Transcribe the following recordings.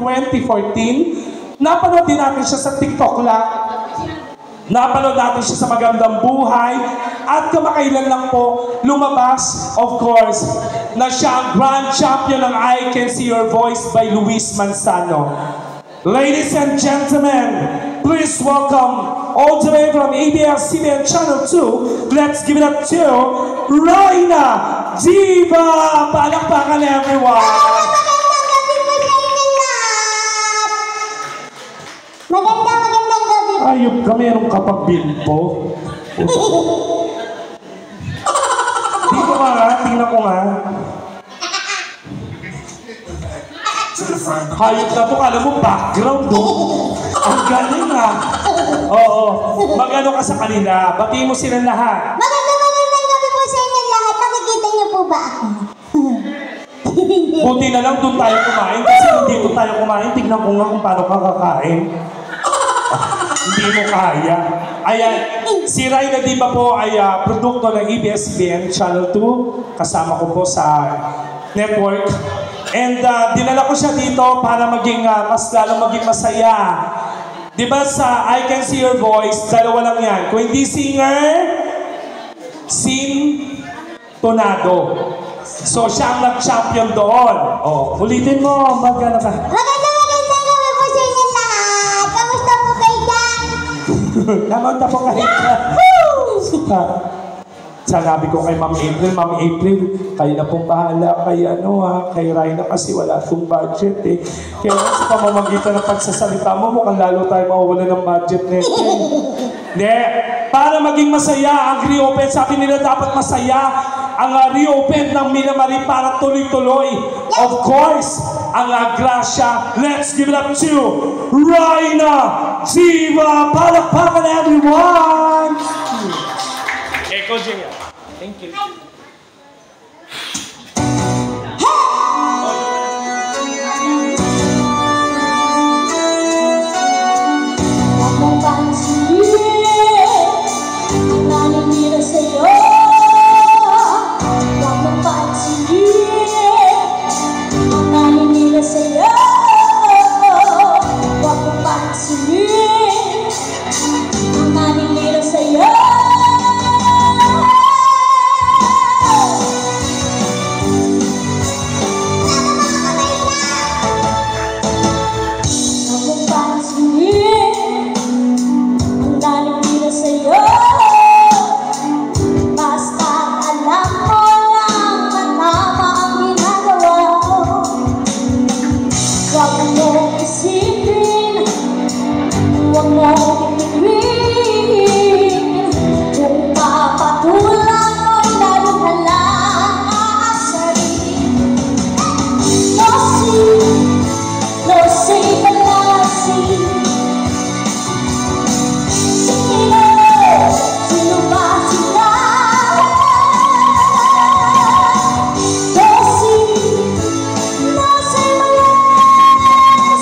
2014. Napanood din natin siya sa TikTok lang. Napanood natin siya sa Magandang Buhay. At kamakailan lang po, lumabas, of course, na siya ang Grand Champion ng I Can See Your Voice by Luis Manzano. Ladies and gentlemen, please welcome all the way from ABS-CBN Channel 2. Let's give it up to Rhina Diva! Palakpakan everyone! Magandang gabi. Ayop ka, meron ka pang bilbo. Dito ka nga, tingnan ko nga. Hayop na to, kala mo background do. Ang galing ah. Oo, magano ka sa kanila. Batiin mo sila lahat. Magandang gabi po sa inyo lahat. Nakikita niyo po ba ako? Buti na lang doon tayo kumain. Kasi kung dito tayo kumain, tignan ko nga kung paano ka kakain. Hindi mo kaya. Ayan, si Rhina Diva po ay produkto ng ABS-CBN Channel 2. Kasama ko po sa network. And dinala ko siya dito para maging mas lalong maging masaya. Diba sa I Can See Your Voice, dalawa lang yan. Kung hindi singer, sintonado. So siya ang nag-champion doon. Oh, ulitin mo, magana ka. Magandang gabi po sa inyo lahat. Kamusta po kayo dyan? Kamusta po kayo dyan? Sanabi ko kay Ma'am April, kayo na pong bahala kay kay Rhina kasi wala itong budget eh. Kaya sa pamamagitan ng pagsasalita mo, mukhang lalo tayo mawawala ng budget nito eh. Hindi, para maging masaya ang reopen, sabi nila dapat masaya ang reopen ng Mila Marie para tuloy-tuloy. Of course, ang grasya, let's give it up to Rhina Diva! Palakpakan everyone! Eko Jaya. Thank you. Huwag mong pansinin ang naninira sa'yo. Huwag mong pansinin ang naninira sa'yo. Huwag mong pansinin ang naninira sa'yo.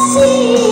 See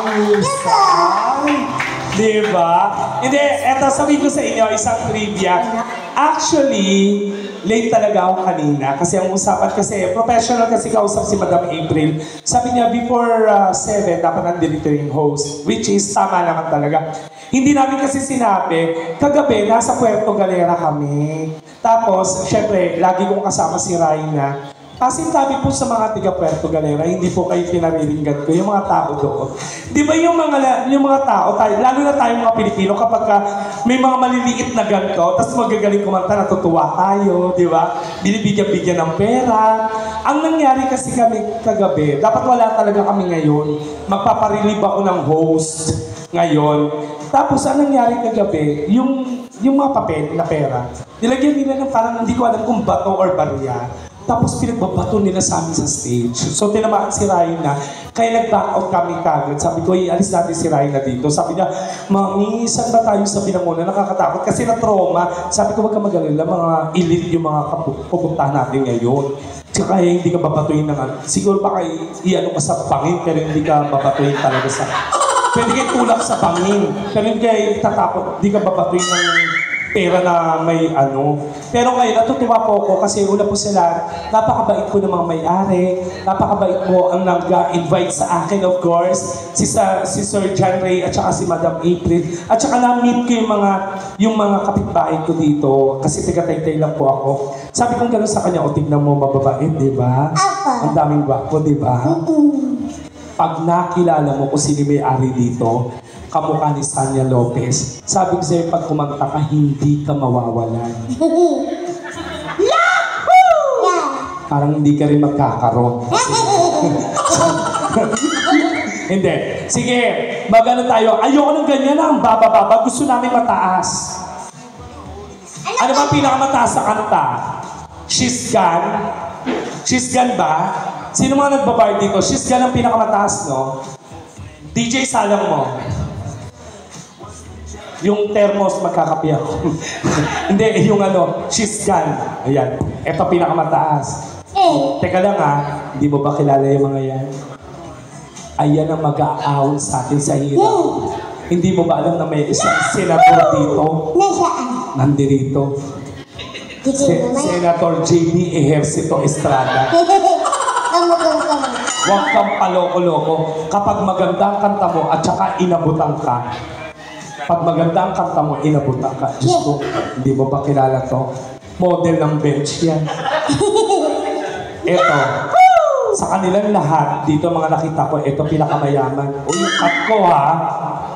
Ang husay. Diba? Hindi, eto sabihin ko sa inyo, isang trivia. Actually, late talaga ako kanina kasi ang usapan kasi, professional kasi kausap si Madam April. Sabi niya, before 7, dapat nandito yung host, which is tama naman talaga. Hindi namin kasi sinabi, kagabi, nasa Puerto Galera kami. Tapos, syempre, lagi kong kasama si Raina. Pasintabi po sa mga tiga Puerto Galera, hindi po kayo pinariringgan ko, yung mga tao doon. Di ba yung mga tao, tayo, lalo na tayong mga Pilipino, kapag may mga maliliit na ganito, tapos magagaling kumanta, natutuwa tayo, di ba? Binibigyan-bigyan ng pera. Ang nangyari kasi kami kagabi, dapat wala talaga kami ngayon. Magpaparilib ako ng host ngayon. Tapos, ang nangyari kagabi, yung mga papel na pera, nilagyan nila ng parang hindi ko alam kung bato or barya. Tapos pinagbabato nila sa amin sa stage. So tinamaan si Raina, kaya nag-back out kami kagad. Sabi ko, ialis natin si Raina dito. Sabi niya, Mami, saan ba tayo sa Binangonan? Nakakatakot kasi na-trauma. Sabi ko, wag ka mag-alala, mga elite yung mga pupuntahan natin ngayon. Tsaka kaya hindi ka babatuin ng siguro baka i-ano ka sa pangin, pero hindi ka babatuin talaga sa... Pwede kayo tulak sa pangin, pero hindi kayo tatapot, hindi ka babatuin ng pera na may ano. Pero ngayon, natutuwa po ako kasi una po sila, napakabait po ng mga may-ari, napakabait po ang nag-invite sa akin, of course, si Sir John Ray at saka si Madam April. At saka na-meet ko yung mga kapitbahay ko dito kasi taga-Taytay lang po ako. Sabi kong gano'n sa kanya, o tignan mo mababait, di ba? Ang daming gwapo, di ba? Pag nakilala mo kung sino may-ari dito, kamukha ni Sanya Lopez. Sabi ko sa'yo, pag kumanta ka, hindi ka mawawalan. Parang hindi ka rin magkakaroon. Hindi. Sige, magano tayo. Ayoko ng ganyan ang baba-baba. Gusto namin mataas. Ano ba pinakamataas sa kanta? She's Gone? She's Gone ba? Sino mga nagbabar dito? She's Gone ang pinakamataas, no? DJ, salang mo. Yung thermos, magkakapi ako. Hindi, yung she's gone. Ayan. Ito pinakamataas. Teka lang hindi mo ba kilala yung mga yan? Ayan ang mag-aawon sa atin sa hirap. Hindi mo ba alam na may isang senador dito? Nasaan? Nandirito. Senator J.B. Ejercito Estrada. Huwag kang paloko-loko. Kapag maganda ang kanta mo at saka inabutan ka, pag maganda ang kanta mo, inabutan ka. Diyos ko, hindi mo ba kilala to? Model ng bench yan. Eto, sa kanilang lahat, dito mga nakita ko, ito pinakamayaman. O yung cut ko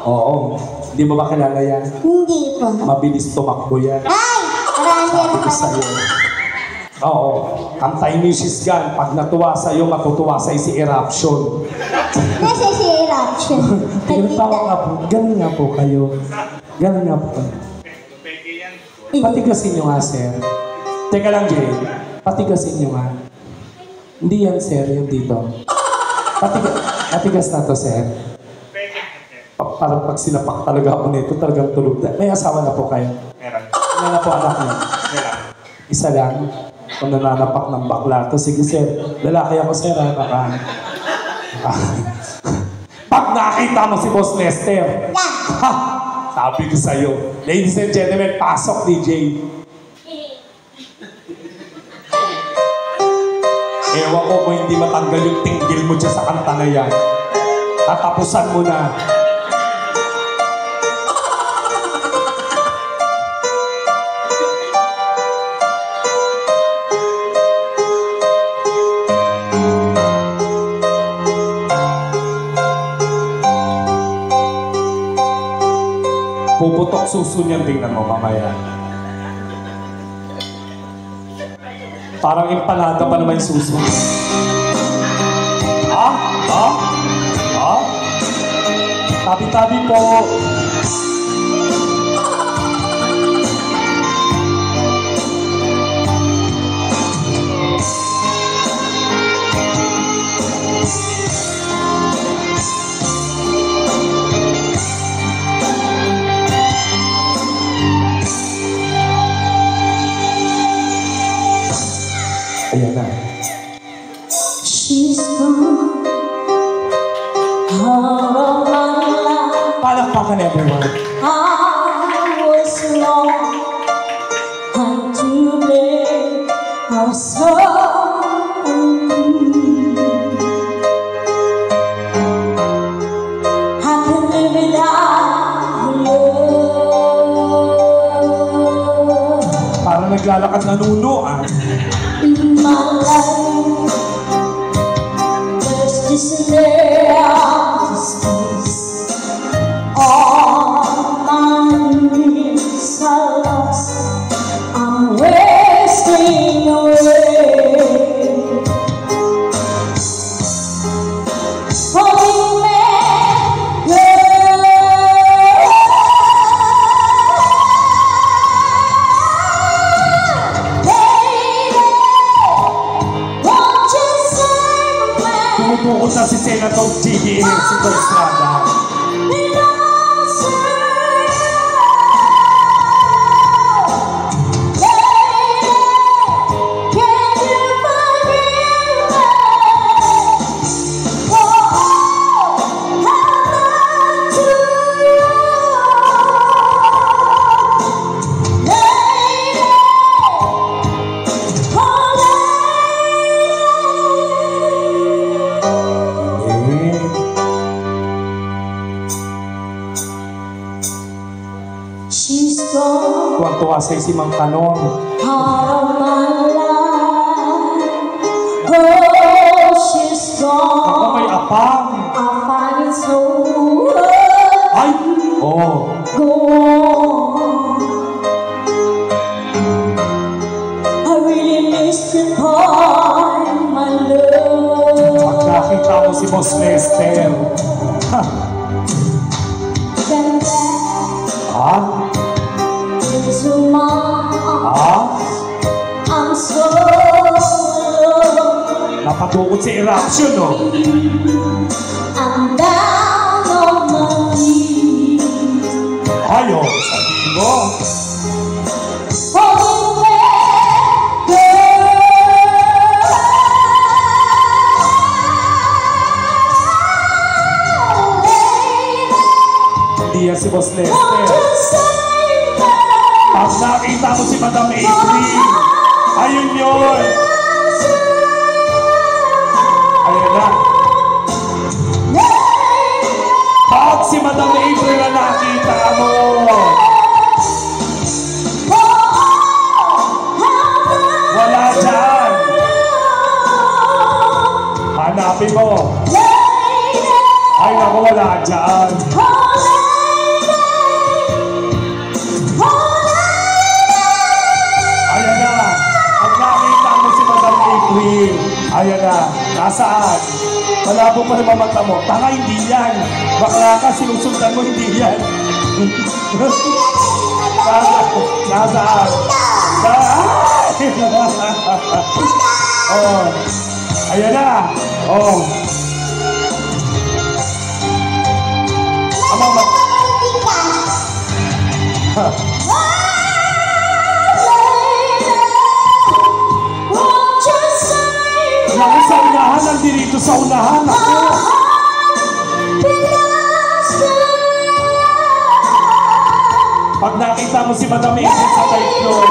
Oo. Hindi mo ba kilala yan? Hindi po. Mabilis tumakbo yan. Ay! Marami Sabi ko sa'yo. Oo. Kantayin mo yung She's Gone. Pag natuwa sa'yo, matutuwa sa'yo si Eruption. Nasa si Eruption. Tawa nga po. Ganun nga po kayo. Ganun nga po kayo. Patigasin nyo nga, sir. Teka lang, Jay. Patigasin nyo nga. Hindi yan, sir. Yung dito. Patigas na to, sir. Parang pag sinapak talaga ako nito, talagang tulog na. May asawa na po kayo? Meron. Ano na po anak niyo? Meron. Isa lang. Kung nananapak ng bakla to. Sige, sir. Lalaki ako, sir. Baka... Pag nakita mo si Boss Lester, ha! Sabi ko sa'yo. Ladies and gentlemen, pasok, DJ. Ewan ko kung hindi matanggal yung tinggil mo dyan sa kanta na yan. Tatapusan mo na. Puputok suso niyan, tingnan mo mamaya. Parang empanada pa naman yung suso. Tabi-tabi po. Ayan na. She's gone out of my Palakpakan everyone. I was wrong and too late. I was so I can live without love. Parang naglalakad na nuno, ah. In my life, there's this injustice. All my dreams are lost. I'm wasting away. Holding me, Tumutukot na si Senator G.E. Super Estrada. she's gone Tuwang-tuwa sa'yo si Mang Tanong. out of my life. Oh, she's Ako gone. may apang. I find it so Ay! Oh. go on. I really miss the part, my love. Pagkakita mo si Boss Lester. Ha? Then back Ha? into my arms. Ha? I'm so alone. Napatukot si Eruption, no? I'm down on my knees. Ayo, sabi mo. Holding me, Hindi yan si Boss won't Lester. you save me? Pag nakita mo si Madam April, ayun yun. Ayun na. Pag si Madam April na nakita mo, wala dyan. Hanapin mo. Ay, naku, wala dyan. Ayan na. Pag nakita mo si Madam April, ayan na. Nasaan? Malabo pa naman mata mo. Tanga, hindi yan. Bakla ka, sinusundan mo, hindi yan. Nasaan? Oh. Ayan na. Oh. Ama, Naku, sa unahan, nandirito sa unahan. Ako. Pag nakita mo si Madam April sa third floor,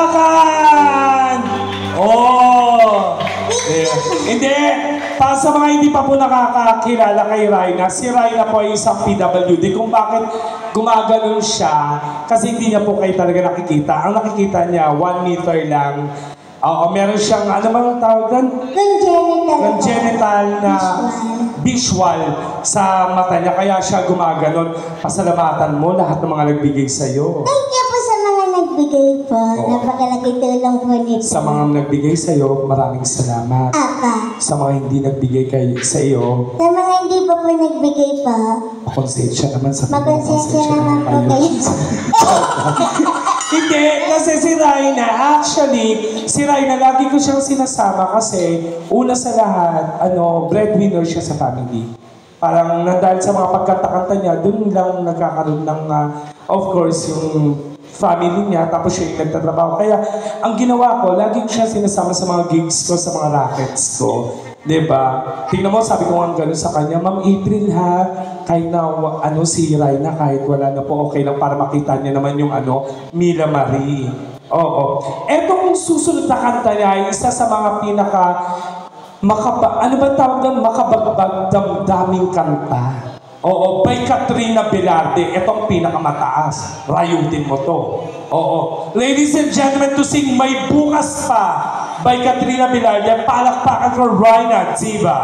palakpakan! Oh! Hindi, para sa mga hindi pa po nakakakilala kay Rhina, si Rhina po ay isang PWD. Kung bakit gumaganon siya, kasi hindi niya po kayo talaga nakikita. Ang nakikita niya, 1 meter lang Oo, meron siyang, ano bang tawag doon? Congenital. Congenital na visual sa mata niya, kaya siya gumaganon. Pasalamatan mo lahat ng mga nagbigay sa'yo. Thank you po sa mga nagbigay po. Napakalaki tulong po nito. Sa mga nagbigay sa'yo, maraming salamat. Apa. Sa mga hindi nagbigay sa iyo, Sa mga hindi po po nagbigay po, konsensya naman sa magkonsensya naman po kayo. Hindi, kasi si Raina, actually, si Raina, lagi ko siyang sinasama kasi una sa lahat, breadwinner siya sa family. Parang dahil sa mga pagkatakanta niya, dun lang nagkakaroon ng, of course, yung family niya, tapos siya yung nagtatrabaho. Kaya, ang ginawa ko, lagi ko siya sinasama sa mga gigs ko, sa mga rackets ko. Diba? Tingnan mo, sabi ko nga gano'n sa kanya, Ma'am April ha, kahit na si Raina, kahit wala na po, okay lang para makita niya naman yung Mila Marie. Oo. Etong susunod na kanta niya ay isa sa mga pinaka makabagbag damdaming kanta. Oo, by Katrina Velarde, itong pinakamataas. Rayutin mo to. Oo. Ladies and gentlemen, to sing May Bukas Pa by Katrina Velarde, palakpakan ko Raina Diva.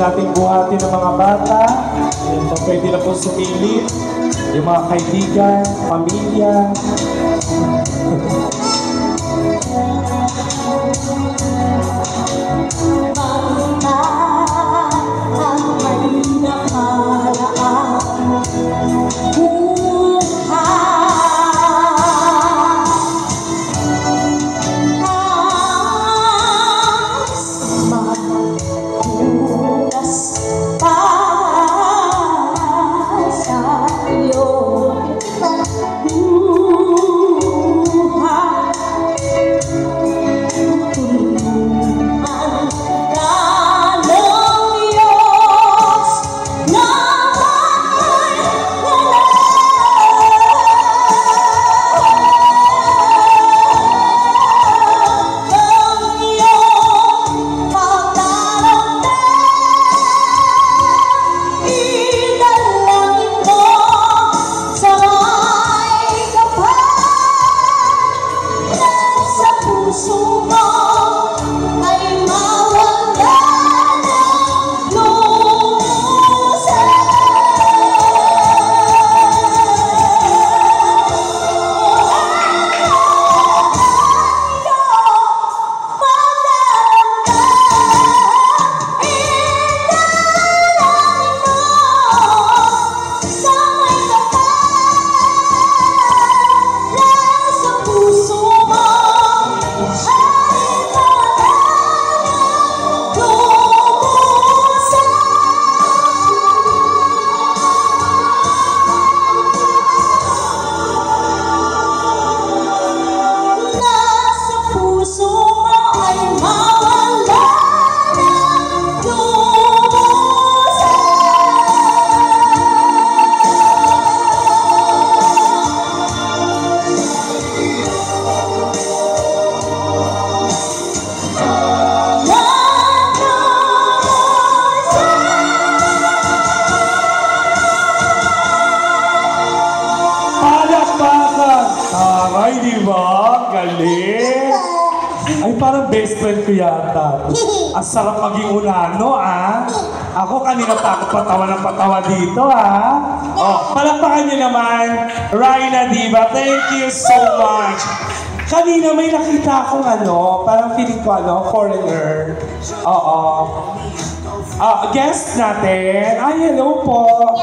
nating buhatin ng mga bata. Ito, pwede na po sumilip. Yung mga kaibigan, pamilya. Ay, di ba? Galing. Ay, parang best friend ko yata. Ang sarap maging unano, ah. Ako kanina pa ako patawa ng patawa dito, ah. Oh, palakpakan niyo naman, Raina Diva. Thank you so much. Kanina may nakita akong ano, parang feeling ko ano, foreigner. Oo. Guest natin. Ay, hello po.